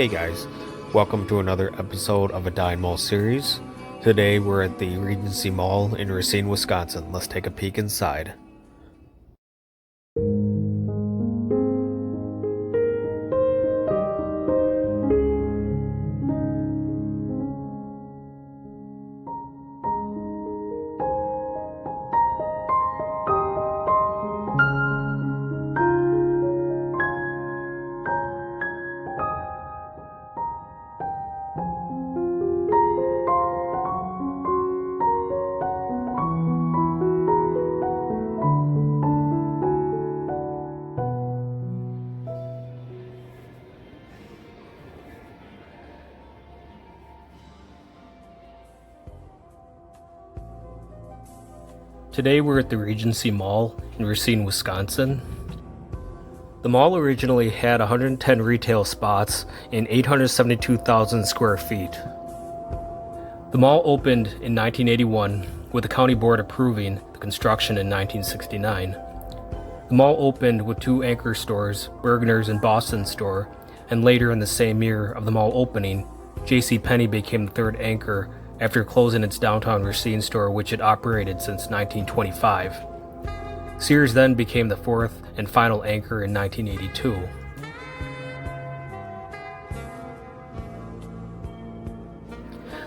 Hey guys, welcome to another episode of a Dine Mall series. Today we're at the Regency Mall in Racine, Wisconsin. Let's take a peek inside. Today we're at the Regency Mall in Racine, Wisconsin. The mall originally had 110 retail spots and 872,000 square feet. The mall opened in 1981 with the county board approving the construction in 1969. The mall opened with two anchor stores, Bergner's and Boston store, and later in the same year of the mall opening, JCPenney became the third anchor after closing its downtown Racine store, which it operated since 1925. Sears then became the fourth and final anchor in 1982.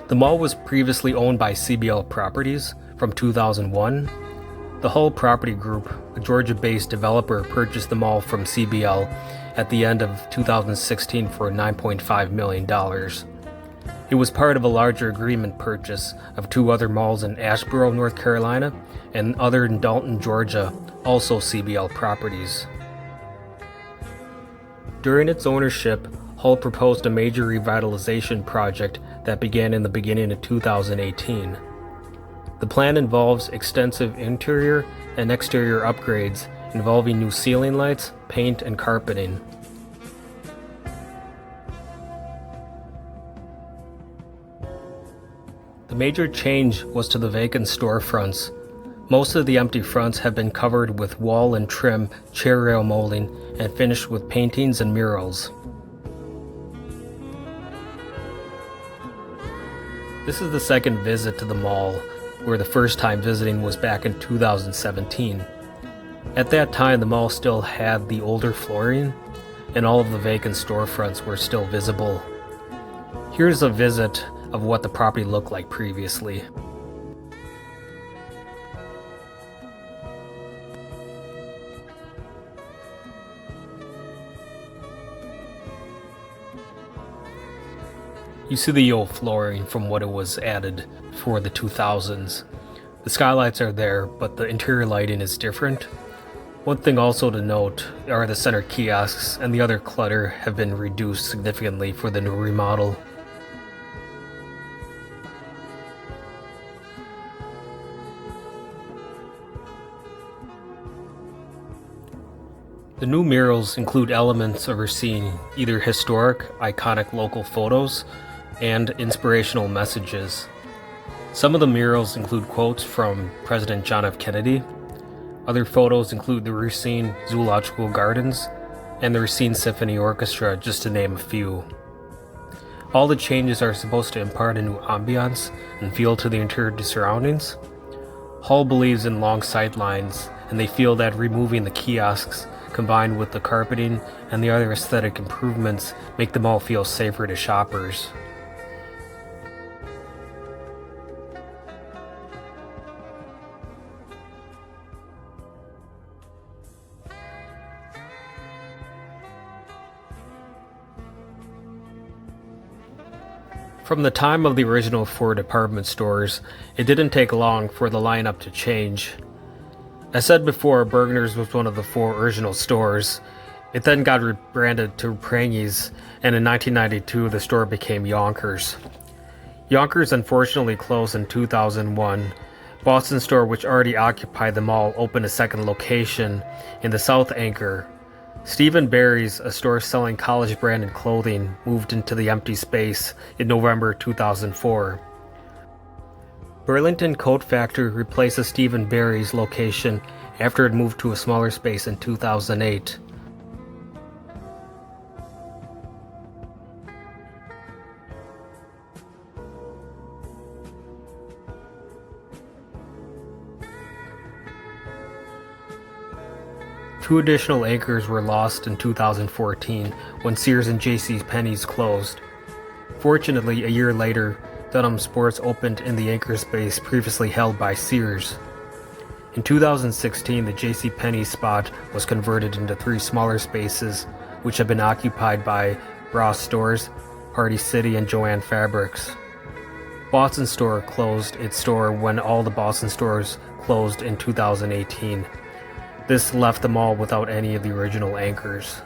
The mall was previously owned by CBL Properties from 2001. The Hull Property Group, a Georgia-based developer, purchased the mall from CBL at the end of 2016 for $9.5 million. It was part of a larger agreement purchase of two other malls in Asheboro, North Carolina, and other in Dalton, Georgia, also CBL Properties. During its ownership, Hull proposed a major revitalization project that began in the beginning of 2018. The plan involves extensive interior and exterior upgrades involving new ceiling lights, paint, and carpeting. The major change was to the vacant storefronts. Most of the empty fronts have been covered with wall and trim chair rail molding and finished with paintings and murals. This is the second visit to the mall, where the first time visiting was back in 2017. At that time, the mall still had the older flooring, and all of the vacant storefronts were still visible. Here's a visit of what the property looked like previously. You see the old flooring from what it was added for the 2000s. The skylights are there, but the interior lighting is different. One thing also to note are the center kiosks and the other clutter have been reduced significantly for the new remodel. The new murals include elements of Racine, either historic, iconic local photos, and inspirational messages. Some of the murals include quotes from President John F. Kennedy. Other photos include the Racine Zoological Gardens and the Racine Symphony Orchestra, just to name a few. All the changes are supposed to impart a new ambiance and feel to the interior surroundings. Hull believes in long sight lines, and they feel that removing the kiosks combined with the carpeting and the other aesthetic improvements make the mall feel safer to shoppers. From the time of the original 4 department stores, it didn't take long for the lineup to change. As said before, Bergner's was one of the 4 original stores. It then got rebranded to Prangi's, and in 1992 the store became Yonkers. Yonkers unfortunately closed in 2001. Boston store, which already occupied the mall, opened a second location in the South Anchor. Steve & Barry's, a store selling college-branded clothing, moved into the empty space in November 2004. Burlington Coat Factory replaced the Steve & Barry's location after it moved to a smaller space in 2008. 2 additional anchors were lost in 2014 when Sears and JCPenney's closed. Fortunately, a year later, Dunham Sports opened in the anchor space previously held by Sears. In 2016, the JCPenney spot was converted into 3 smaller spaces, which have been occupied by Ross Stores, Party City, and Joann Fabrics. Boston Store closed its store when all the Boston stores closed in 2018. This left the mall without any of the original anchors.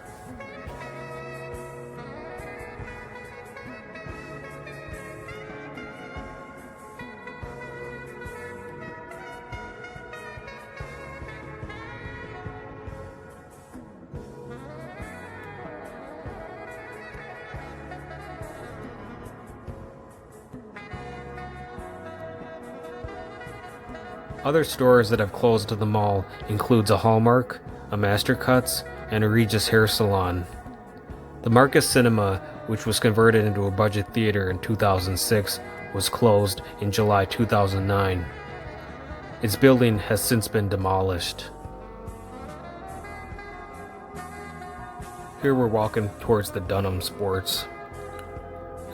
Other stores that have closed at the mall includes a Hallmark, a Mastercuts, and a Regis Hair Salon. The Marcus Cinema, which was converted into a budget theater in 2006, was closed in July 2009. Its building has since been demolished. Here we're walking towards the Dunham Sports.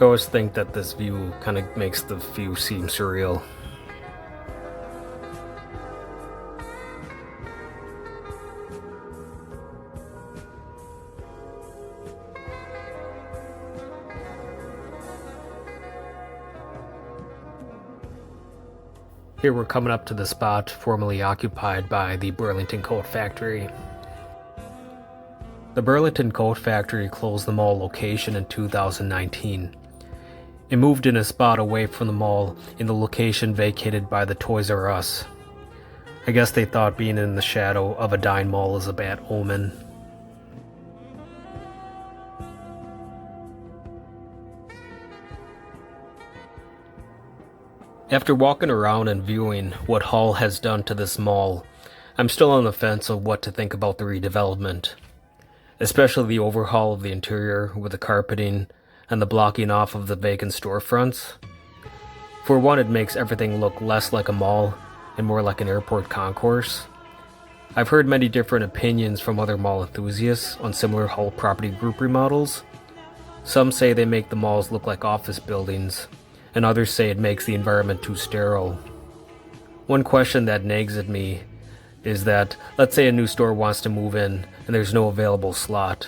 I always think that this view kind of makes the view seem surreal. Here we're coming up to the spot formerly occupied by the Burlington Coat Factory. The Burlington Coat Factory closed the mall location in 2019. It moved in a spot away from the mall in the location vacated by the Toys R Us. I guess they thought being in the shadow of a dying mall is a bad omen. After walking around and viewing what Hall has done to this mall, I'm still on the fence of what to think about the redevelopment, especially the overhaul of the interior with the carpeting and the blocking off of the vacant storefronts. For one, it makes everything look less like a mall and more like an airport concourse. I've heard many different opinions from other mall enthusiasts on similar Hall property group remodels. Some say they make the malls look like office buildings, and others say it makes the environment too sterile. One question that nags at me is that, let's say a new store wants to move in and there's no available slot.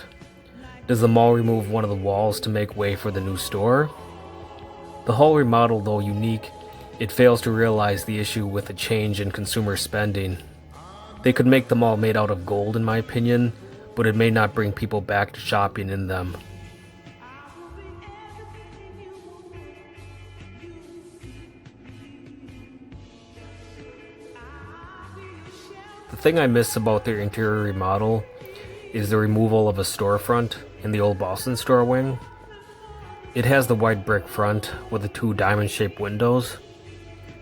Does the mall remove one of the walls to make way for the new store? The Hall remodel, though unique, it fails to realize the issue with the change in consumer spending. They could make the mall made out of gold in my opinion, but it may not bring people back to shopping in them. The thing I miss about their interior remodel is the removal of a storefront in the old Boston store wing. It has the white brick front with the 2 diamond-shaped windows.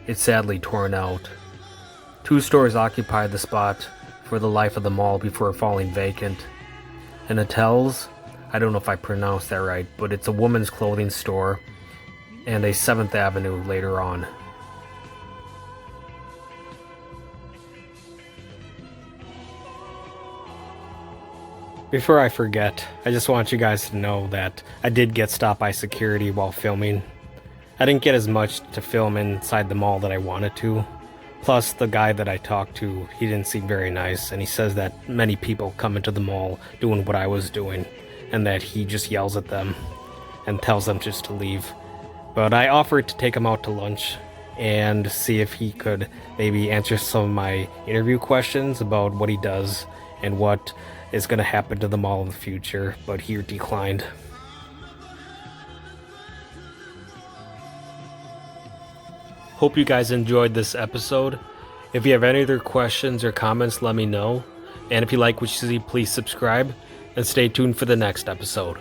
It's sadly torn out. 2 stores occupied the spot for the life of the mall before falling vacant. And Attell's, I don't know if I pronounced that right, but it's a women's clothing store, and a 7th Avenue later on. Before I forget, I just want you guys to know that I did get stopped by security while filming. I didn't get as much to film inside the mall that I wanted to. Plus, the guy that I talked to, he didn't seem very nice, and he says that many people come into the mall doing what I was doing, and that he just yells at them and tells them just to leave. But I offered to take him out to lunch and see if he could maybe answer some of my interview questions about what he does and what is going to happen to the mall in the future, but he declined. Hope you guys enjoyed this episode. If you have any other questions or comments, let me know. And if you like what you see, please subscribe and stay tuned for the next episode.